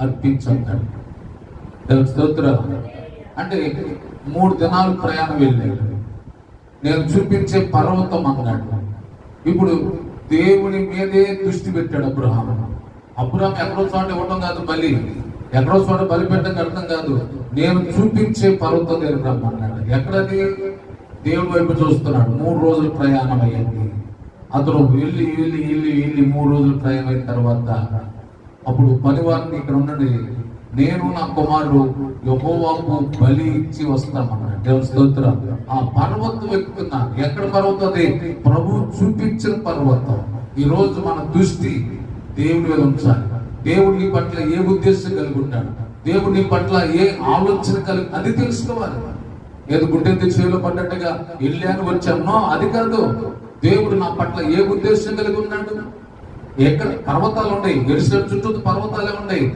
అర్పించంటాడు. స్తోత్రం. అంటే 3 దినాలు ప్రయాణం వెళ్ళాడు. నేను చూపించే పర్వతం అన్నాడు. ఇప్పుడు దేవుని మీదే దృష్టి పెట్టాడు అబ్రహాం. ఎక్కడో చోట ఇవ్వడం కాదు, బలి ఎక్కడో చోట బలి పెట్టడం అర్థం కాదు. నేను చూపించే పర్వతం దగ్గర రమ్మన్నాడు. ఎక్కడది? దేవుడి వైపు చూస్తున్నాడు. 3 రోజులు ప్రయాణం అయ్యింది. అతను వెళ్ళి 3 రోజులు ప్రయాణం అయిన తర్వాత అప్పుడు పనివారిని, ఇక్కడ ఉన్నది, నేను నా కుమారుడు యెహోవాకు బలి ఇచ్చి వస్తామన్నాడు. దేవుని స్తోత్రం. ఆ పర్వతం ఎక్కుతున్నాను. ఎక్కడ పర్వతం? అది ప్రభు చూపించిన పర్వతం. ఈ రోజు మన దృష్టి దేవుడి మీద ఉంచాలి. దేవుడి పట్ల ఏ ఉద్దేశం కలిగి ఉంటాడు, దేవుడి పట్ల ఏ ఆలోచన కలిగి, అది తెలుసుకోవాలి. ఏదో గుడ్డెత్తి చేలో పడ్డట్టుగా వెళ్ళాను వచ్చానో అది కాదు. దేవుడు నా పట్ల ఏ ఉద్దేశం కలిగి ఉన్నాడు. ఎక్కడ పర్వతాలు ఉన్నాయి, ఎరుసలేము చుట్టూ పర్వతాలే ఉన్నాయి.